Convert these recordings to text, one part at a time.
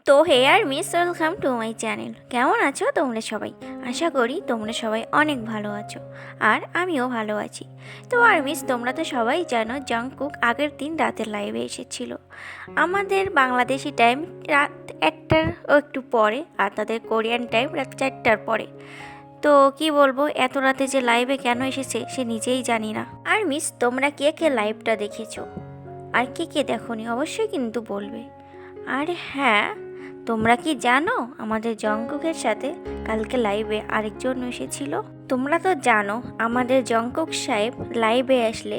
তো হে আর মিস ওয়েলকাম টু মাই চ্যানেল। কেমন আছো তোমরা সবাই? আশা করি তোমরা সবাই অনেক ভালো আছো, আর আমিও ভালো আছি। তো আর মিস, তোমরা তো সবাই জানো জংকুক আগের দিন রাতে লাইভে এসেছিল আমাদের বাংলাদেশি টাইম রাত 1টার একটু পরে, আর তাদের কোরিয়ান টাইম রাত 4টার পরে। তো কি বলবো, এত রাতে যে লাইভে কেন এসেছে সে নিজেই জানি না। আর মিস, তোমরা কে কে লাইভটা দেখেছো আর কে কে দেখোনি অবশ্যই কিন্তু বলবে। আর হ্যাঁ, তোমরা কি জানো আমাদের জংকুকের সাথে কালকে লাইভে আরেকজন এসেছিল? তোমরা তো জানো আমাদের জংকুক সাহেব লাইভে আসলে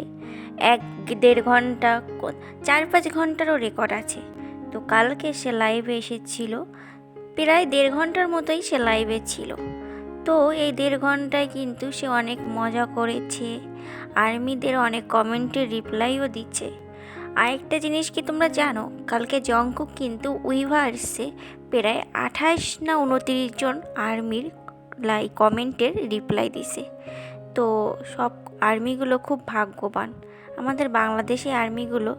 1-1.5 ঘন্টা 4-5 ঘন্টারও রেকর্ড আছে। তো কালকে সে লাইভে এসেছিল, প্রায় 1.5 ঘন্টার মতোই সে লাইভে ছিল। তো এই 1.5 ঘন্টায় কিন্তু সে অনেক মজা করেছে, আর্মিদের অনেক কমেন্টের রিপ্লাইও দিচ্ছে। আরেকটা জিনিস কি তোমরা জানো, কালকে জংকুক কিন্তু উইভার্সে প্রায় 28 না 29 জন আর্মির কমেন্টের রিপ্লাই দিছে। তো সব আর্মিগুলো খুব ভাগ্যবান, আমাদের বাংলাদেশি আর্মিগুলো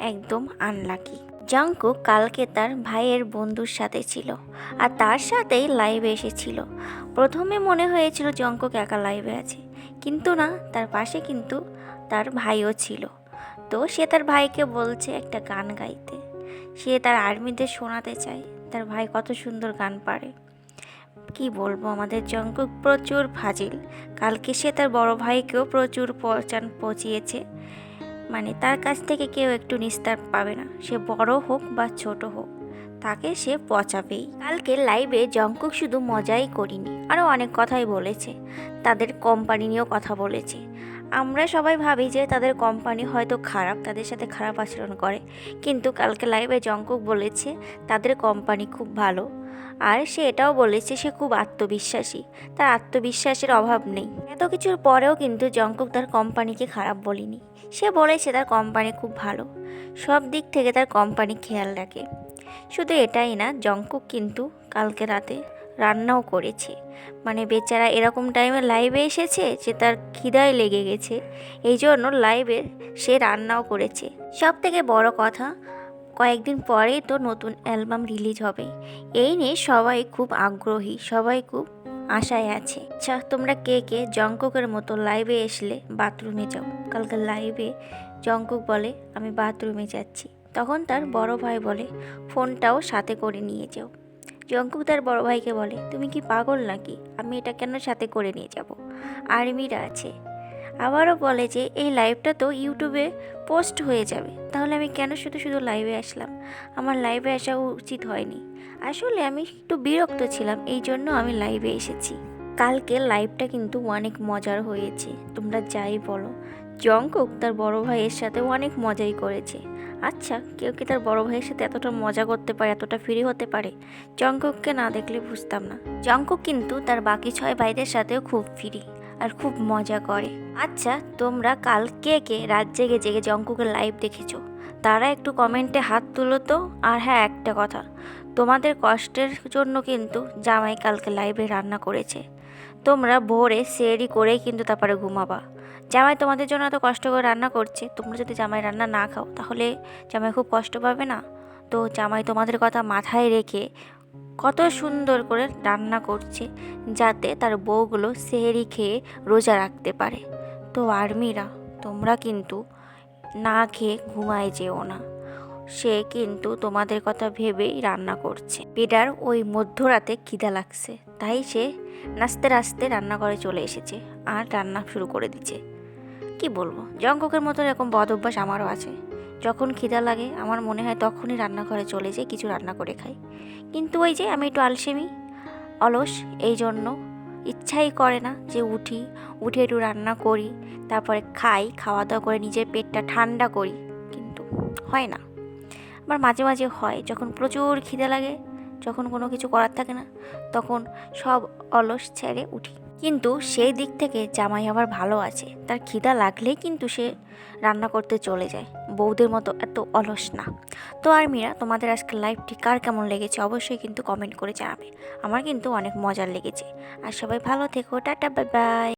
একদম আনলাকি। জংকুক কালকে তার ভাইয়ের বন্ধুর সাথে ছিল, আর তার সাথেই লাইভে এসেছিল। প্রথমে মনে হয়েছিল জংকুক একা লাইভে আছে, কিন্তু না, তার পাশে কিন্তু তার ভাইও ছিল। তো সে তার ভাইকে বলছে একটা গান গাইতে, সে তার আর্মিদের শোনাতে চায় তার ভাই কত সুন্দর গান পারে। কি বলবো, আমাদের জংকুক প্রচুর ফাজিল। কালকে সে তার বড় ভাইকেও প্রচুর পচিয়েছে, মানে তার কাছ থেকে কেউ একটু নিস্তার পাবে না, সে বড় হোক বা ছোট হোক, তাকে সে পচাবেই। কালকে লাইভে জংকুক শুধু মজাই করিনি, আরও অনেক কথাই বলেছে, তাদের কোম্পানি নিয়েও কথা বলেছে। আমরা সবাই ভাবি যে তাদের কোম্পানি হয়তো খারাপ, তাদের সাথে খারাপ আচরণ করে, কিন্তু কালকে লাইভে জংকুক বলেছে তাদের কোম্পানি খুব ভালো। আর সে এটাও বলেছে সে খুব আত্মবিশ্বাসী, তার আত্মবিশ্বাসের অভাব নেই। এত কিছুর পরেও কিন্তু জংকুক তার কোম্পানিকে খারাপ বলেনি, সে বলেছে তার কোম্পানি খুব ভালো, সব দিক থেকে তার কোম্পানি খেয়াল রাখে। শুধু এটাই না, জংকুক কিন্তু কালকে রাতে রান্নাও করেছে। মানে বেচারা এরকম টাইমে লাইভে এসেছে যে তার খিদায় লেগে গেছে, এই জন্য লাইভে সে রান্নাও করেছে। সব থেকে বড় কথা, কয়েকদিন পরেই তো নতুন অ্যালবাম রিলিজ হবে, এই নিয়ে সবাই খুব আগ্রহী, সবাই খুব আশায় আছে। আচ্ছা, তোমরা কে কে জংকুকের মতো লাইভে আসলে বাথরুমে যাও? কালকে লাইভে জংকুক বলে আমি বাথরুমে যাচ্ছি, তখন তার বড় ভাই বলে ফোনটাও সাথে করে নিয়ে যাও। জংকুক তার বড় ভাইকে বলে তুমি কি পাগল নাকি, আমি এটা কেন সাথে করে নিয়ে যাব, আর্মিরা আছে। আবারও বলে যে এই লাইভটা তো ইউটিউবে পোস্ট হয়ে যাবে, তাহলে আমি কেন শুধু শুধু লাইভে আসলাম, আমার লাইভে আসা উচিত হয়নি। আসলে আমি একটু বিরক্ত ছিলাম, এই জন্য আমি লাইভে এসেছি। কালকে লাইভটা কিন্তু অনেক মজার হয়েছে, তোমরা যাই বলো, জংকুক তার বড় ভাইয়ের সাথে অনেক মজাই করেছে। আচ্ছা, কেউ কি তার বড় ভাইয়ের সাথে এতটা মজা করতে পারে, এতটা ফ্রি হতে পারে? জংকুককে না দেখলে বুঝতাম না। জংকুক কিন্তু তার বাকি 6 ভাইদের সাথেও খুব ফ্রি আর খুব মজা করে। আচ্ছা, তোমরা কাল কে কে রাত জেগে জেগে জংকুকের লাইভ দেখেছো, তারা একটু কমেন্টে হাত তুলো তো। আর হ্যাঁ, একটা কথা, তোমাদের কষ্টের জন্য কিন্তু জামাই কালকে লাইভে রান্না করেছে। তোমরা ভোরে সেহরি করেই কিন্তু তারপরে ঘুমাবা। জামাই তোমাদের জন্য এত কষ্ট করে রান্না করছে, তোমরা যদি জামাই রান্না না খাও তাহলে জামাই খুব কষ্ট পাবে না? তো জামাই তোমাদের কথা মাথায় রেখে কত সুন্দর করে রান্না করছে, যাতে তার বউগুলো সেহরি খেয়ে রোজা রাখতে পারে। তো আর্মিরা, তোমরা কিন্তু না খেয়ে ঘুমায় যেও না, সে কিন্তু তোমাদের কথা ভেবেই রান্না করছে। পেডার ওই মধ্যরাতে খিদা লাগছে, তাই সে নাচতে নাচতে রান্নাঘরে চলে এসেছে আর রান্না শুরু করে দিচ্ছে। কি বলবো, জংকুকের মতো এরকম বদ অভ্যাস আমারও আছে। যখন খিদা লাগে আমার মনে হয় তখনই রান্নাঘরে চলে যাই, কিছু রান্না করে খাই। কিন্তু ওই যে আমি একটু আলসেমি, অলস, এই জন্য ইচ্ছাই করে না যে উঠে একটু রান্না করি, তারপরে খাই, খাওয়া দাওয়া করে নিজের পেটটা ঠান্ডা করি, কিন্তু হয় না। আবার মাঝে মাঝে হয়, যখন প্রচুর খিদে লাগে, যখন কোনো কিছু করার থাকে না, তখন সব অলস ছেড়ে উঠি। কিন্তু সেই দিক থেকে জামাই আবার ভালো আছে, তার খিদা লাগলেই কিন্তু সে রান্না করতে চলে যায়, বউদের মতো এত অলস না। তো আর মীরা, তোমাদের আজকে লাইভটি কার কেমন লেগেছে অবশ্যই কিন্তু কমেন্ট করে জানাবে। আমার কিন্তু অনেক মজার লেগেছে। আর সবাই ভালো থেকো, টাটা, বাই বাই।